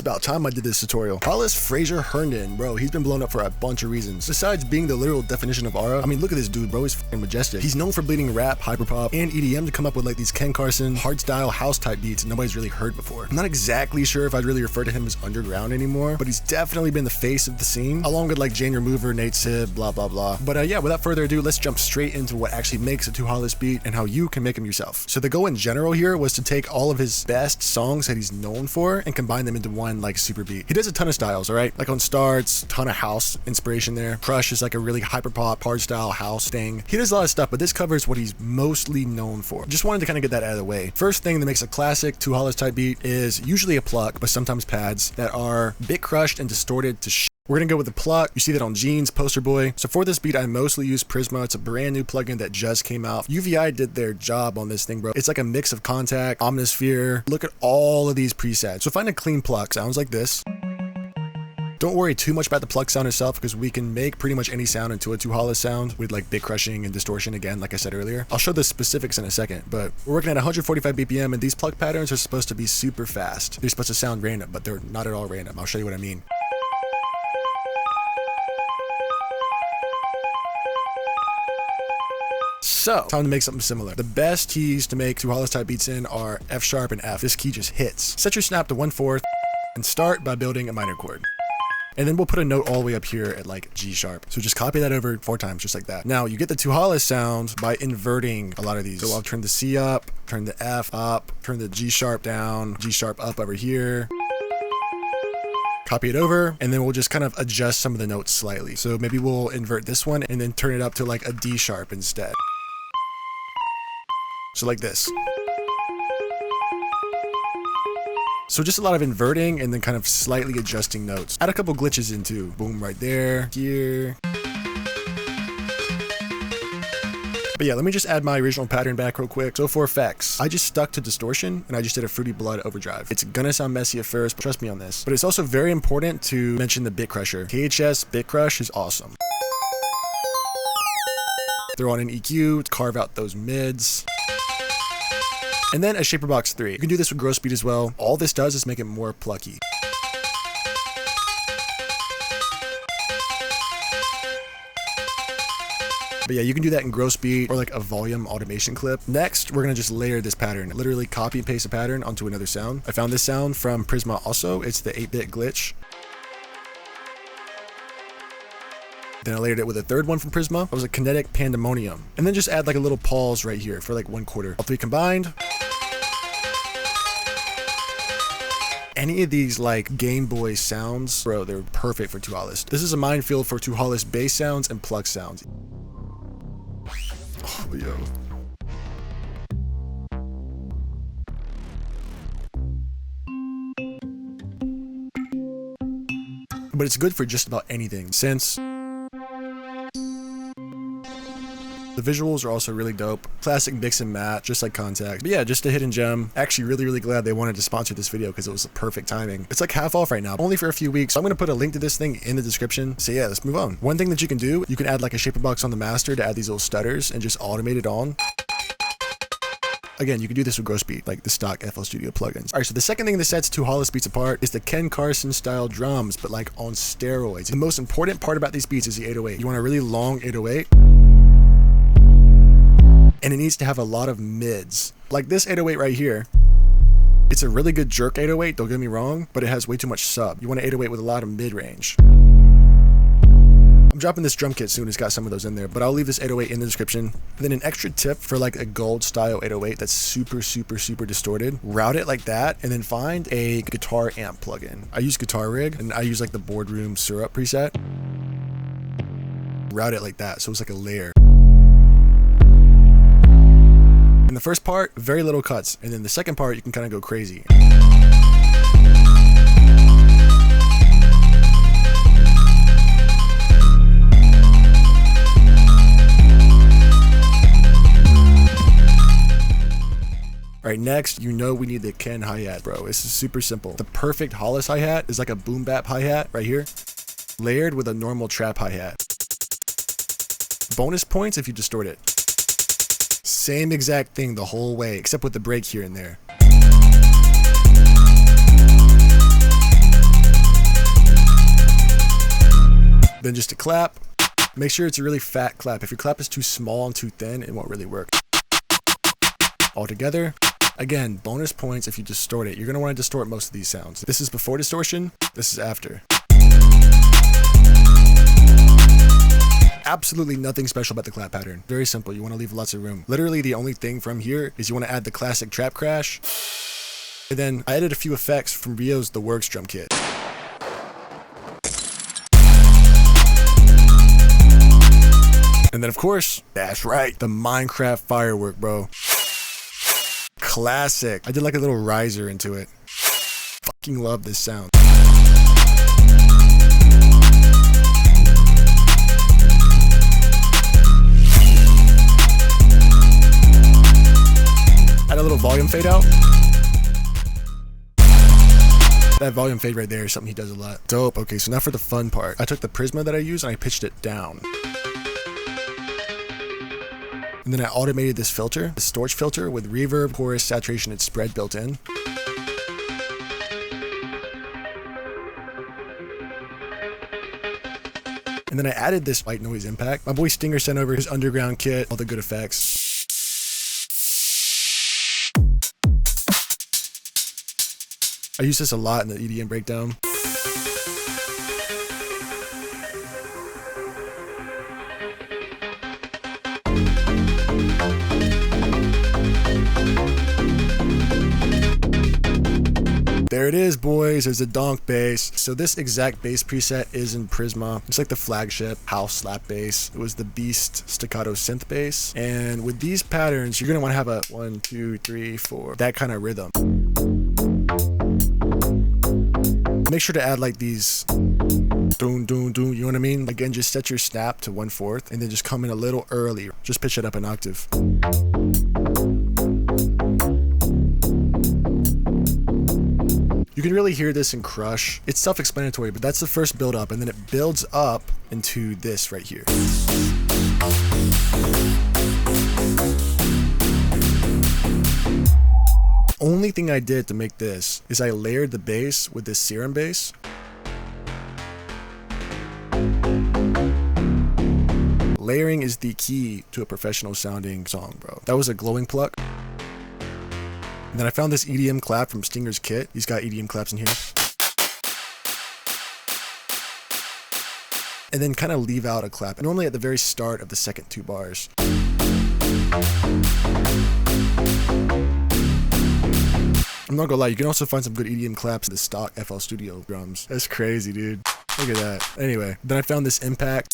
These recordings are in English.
about time I did this tutorial. 2hollis 𝕊𝕉𝔹𝕆, bro, he's been blown up for a bunch of reasons. Besides being the literal definition of aura, I mean, look at this dude, bro, he's f***ing majestic. He's known for bleeding rap, hyperpop, and EDM to come up with like these Carson, hardstyle, house type beats nobody's really heard before. I'm not exactly sure if I'd really refer to him as underground anymore, but he's definitely been the face of the scene, along with like 𝕃𝕄𝔸𝕆, 𝕃𝕄𝔸𝕆, blah, blah, blah. But yeah, without further ado, let's jump straight into what actually makes a 2hollis beat and how you can make them yourself. So the goal in general here was to take all of his best songs that he's known for and combine them into one like super beat. He does a ton of styles, all right? Like on Starts, ton of house inspiration there. Crush is like a really hyperpop, hardstyle house thing. He does a lot of stuff, but this covers what he's mostly known for. Just wanted to kind of get that out of the way. First thing that makes a classic 2hollis type beat is usually a pluck, but sometimes pads that are bit crushed and distorted to shit. We're gonna go with the pluck. You see that on Jeans, Poster Boy. So for this beat, I mostly use Prisma. It's a brand new plugin that just came out. UVI did their job on this thing, bro. It's like a mix of Contact, Omnisphere. Look at all of these presets. So find a clean pluck. Sounds like this. Don't worry too much about the pluck sound itself because we can make pretty much any sound into a 2hollis sound with like bit crushing and distortion again, like I said earlier. I'll show the specifics in a second, but we're working at 145 BPM and these pluck patterns are supposed to be super fast. They're supposed to sound random, but they're not at all random. I'll show you what I mean. So, time to make something similar. The best keys to make 2hollis type beats in are F sharp and F. This key just hits. Set your snap to 1/4 and start by building a minor chord. And then we'll put a note all the way up here at like G sharp. So just copy that over 4 times, just like that. Now you get the 2hollis sound by inverting a lot of these. So I'll turn the C up, turn the F up, turn the G sharp down, G sharp up over here. Copy it over, and then we'll just kind of adjust some of the notes slightly. So maybe we'll invert this one and then turn it up to like a D sharp instead. So like this. So just a lot of inverting and then kind of slightly adjusting notes. Add a couple glitches in too. Boom, right there, here. But yeah, let me just add my original pattern back real quick. So for effects, I just stuck to distortion and I just did a Fruity Blood overdrive. It's gonna sound messy at first, but trust me on this. But it's also very important to mention the bit crusher. KHS bit crush is awesome. Throw on an EQ to carve out those mids. And then a shaper box 3. You can do this with gross speed as well. All this does is make it more plucky. But yeah, you can do that in gross speed or like a volume automation clip. Next, we're gonna just layer this pattern. Literally copy and paste a pattern onto another sound. I found this sound from Prisma also. It's the 8-bit glitch. Then I layered it with a third one from Prisma. It was a kinetic 𝕃𝕆𝔸𝕆. And then just add like a little pause right here for like 1/4. All 3 combined. Any of these like Game Boy sounds, bro, they're perfect for 2hollis. This is a minefield for 2hollis bass sounds and pluck sounds. Oh, yo. But it's good for just about anything, since the visuals are also really dope. Classic mix and match, just like Contact. But yeah, just a hidden gem. Actually really glad they wanted to sponsor this video because it was the perfect timing. It's like half off right now, only for a few weeks. So I'm gonna put a link to this thing in the description. So yeah, let's move on. One thing that you can do, you can add like a shaper box on the master to add these little stutters and just automate it on. Again, you can do this with gross beat, like the stock FL Studio plugins. All right, so the second thing that sets 2hollis beats apart is the Ken Carson style drums, but like on steroids. The most important part about these beats is the 808. You want a really long 808. And it needs to have a lot of mids. Like this 808 right here. It's a really good jerk 808, don't get me wrong, but it has way too much sub. You want an 808 with a lot of mid-range. I'm dropping this drum kit soon, it's got some of those in there, but I'll leave this 808 in the description. And then an extra tip for like a gold style 808 that's super distorted. Route it like that, and then find a guitar amp plugin. I use Guitar Rig, and I use like the Boardroom Syrup preset. Route it like that, so it's like a layer. In the first part, very little cuts, and then the second part, you can kind of go crazy. Alright, next, you know we need the Ken hi-hat, bro. This is super simple. The perfect 2hollis hi-hat is like a boom bap hi-hat right here, layered with a normal trap hi-hat. Bonus points if you distort it. Same exact thing the whole way, except with the break here and there. Then just a clap. Make sure it's a really fat clap. If your clap is too small and too thin, it won't really work. All together. Again, bonus points if you distort it. You're going to want to distort most of these sounds. This is before distortion. This is after. Absolutely nothing special about the clap pattern. Very simple. You want to leave lots of room. Literally the only thing from here is you want to add the classic trap crash. And then I added a few effects from Rio's The Works drum kit. And then of course, that's right, the Minecraft firework, bro. Classic. I did like a little riser into it. Fucking love this sound. Add a little volume fade out. That volume fade right there is something he does a lot. Dope. Okay, so now for the fun part. I took the Prisma that I use and I pitched it down. And then I automated this filter, the storage filter with reverb, chorus, saturation, and spread built in. And then I added this white noise impact. My boy Stinger sent over his underground kit, all the good effects. I use this a lot in the EDM breakdown. There it is, boys. There's a donk bass. So this exact bass preset is in Prisma. It's like the flagship house slap bass. It was the Beast staccato synth bass. And with these patterns, you're going to want to have a 1, 2, 3, 4, that kind of rhythm. Make sure to add like these doon, doon, doon, you know what I mean? Again, just set your snap to 1/4 and then just come in a little early. Just pitch it up an octave. You can really hear this in Crush. It's self-explanatory, but that's the first build up, and then it builds up into this right here. Only thing I did to make this is I layered the bass with this serum bass. Layering is the key to a professional sounding song, bro. That was a glowing pluck. And then I found this EDM clap from Stinger's kit. He's got EDM claps in here. And then kind of leave out a clap. Normally at the very start of the second 2 bars. I'm not gonna lie, you can also find some good EDM claps in the stock FL Studio drums. That's crazy, dude. Look at that. Anyway, then I found this impact.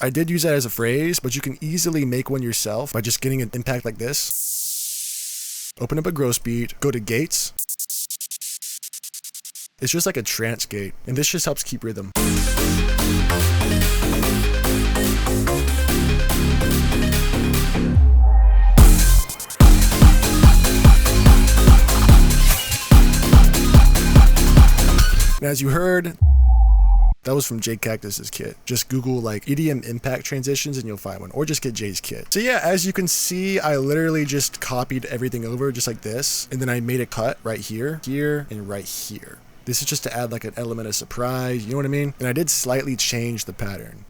I did use that as a phrase, but you can easily make one yourself by just getting an impact like this. Open up a gross beat, go to gates. It's just like a trance gate, and this just helps keep rhythm. And as you heard, that was from Jay Cactus's kit. Just Google like EDM impact transitions and you'll find one, or just get Jay's kit. So yeah, as you can see, I literally just copied everything over just like this. And then I made a cut right here, here, and right here. This is just to add like an element of surprise, you know what I mean? And I did slightly change the pattern.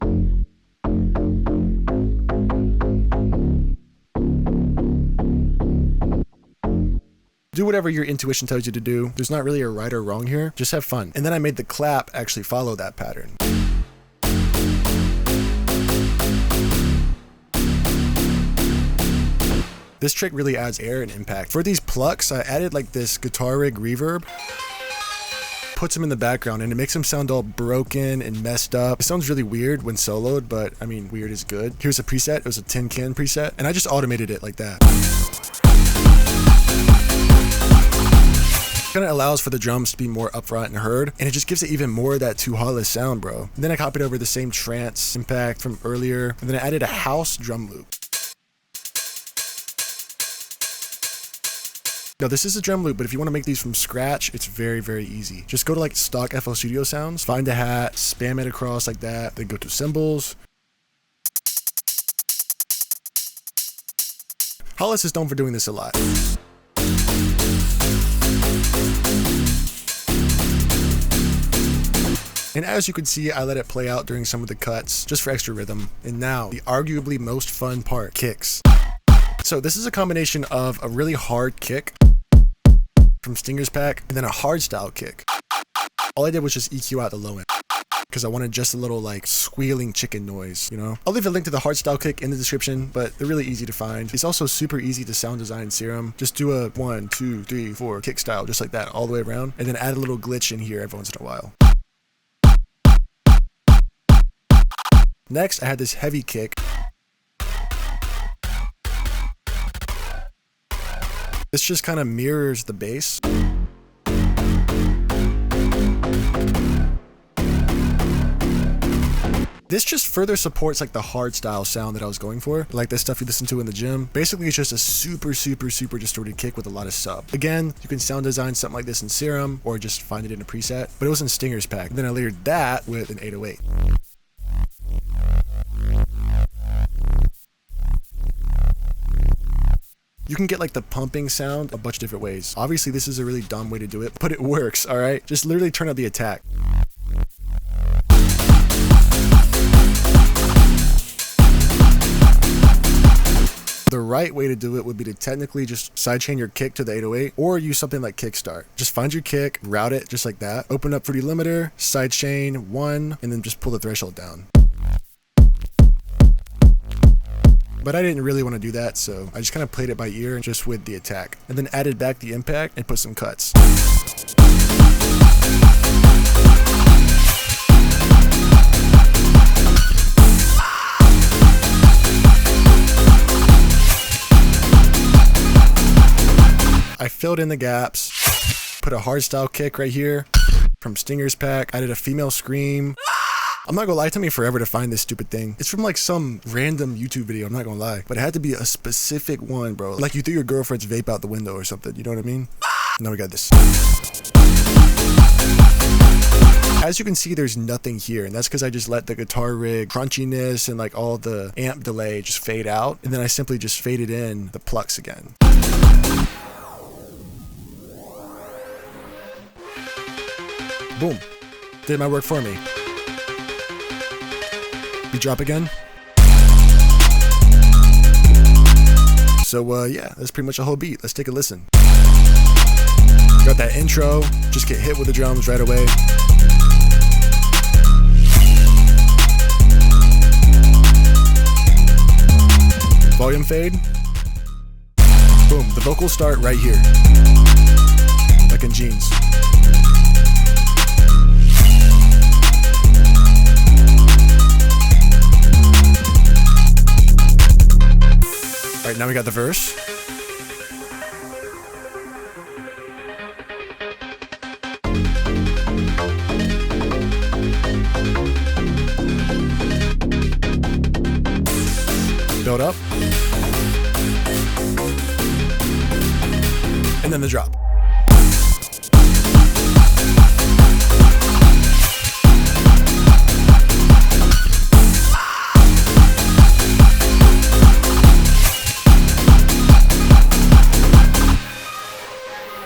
Do whatever your intuition tells you to do. There's not really a right or wrong here. Just have fun. And then I made the clap actually follow that pattern. This trick really adds air and impact. For these plucks, I added like this guitar rig reverb. Puts them in the background and it makes them sound all broken and messed up. It sounds really weird when soloed, but I mean, weird is good. Here's a preset. It was a tin can preset, and I just automated it like that. Kind of allows for the drums to be more upfront and heard, and it just gives it even more of that 2hollis sound, bro. And then I copied over the same trance impact from earlier, and then I added a house drum loop. Now this is a drum loop, but if you want to make these from scratch, it's very, very easy. Just go to like stock FL Studio sounds, find a hat, spam it across like that, then go to cymbals. Hollis is known for doing this a lot. And as you can see, I let it play out during some of the cuts, just for extra rhythm. And now, the arguably most fun part, kicks. So this is a combination of a really hard kick from Stinger's pack, and then a hardstyle kick. All I did was just EQ out the low end, because I wanted just a little like squealing chicken noise, you know? I'll leave a link to the hardstyle kick in the description, but they're really easy to find. It's also super easy to sound design in Serum. Just do a 1, 2, 3, 4 kick style, just like that, all the way around, and then add a little glitch in here every once in a while. Next, I had this heavy kick. This just kind of mirrors the bass. This just further supports like the hardstyle sound that I was going for, like the stuff you listen to in the gym. Basically, it's just a super distorted kick with a lot of sub. Again, you can sound design something like this in Serum or just find it in a preset, but it was in Stinger's pack. And then I layered that with an 808. You can get like the pumping sound a bunch of different ways. Obviously, this is a really dumb way to do it, but it works, all right? Just literally turn up the attack. The right way to do it would be to technically just sidechain your kick to the 808 or use something like Kickstart. Just find your kick, route it just like that, open up Fruity Limiter, sidechain 1, and then just pull the threshold down. But I didn't really want to do that, so I just kind of played it by ear just with the attack, and then added back the impact and put some cuts. I filled in the gaps, put a hardstyle kick right here from Stinger's pack, added a female scream. I'm not gonna lie, it took me forever to find this stupid thing. It's from like some random YouTube video, I'm not gonna lie. But it had to be a specific one, bro. Like you threw your girlfriend's vape out the window or something, you know what I mean? Now we got this. As you can see, there's nothing here, and that's because I just let the guitar rig crunchiness and like all the amp delay just fade out, and then I simply just faded in the plucks again. Boom. Did my work for me. We drop again. So yeah, that's pretty much a whole beat. Let's take a listen. Got that intro, just get hit with the drums right away. Volume fade. Boom, the vocals start right here. Like in Jeans. All right, now we got the verse. Build up. And then the drop.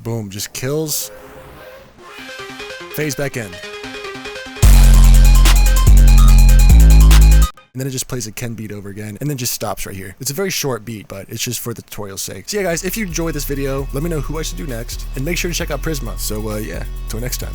Boom, just kills. Fades back in. And then it just plays a Ken beat over again, and then just stops right here. It's a very short beat, but it's just for the tutorial's sake. So yeah, guys, if you enjoyed this video, let me know who I should do next, and make sure to check out Prisma. So yeah, until next time.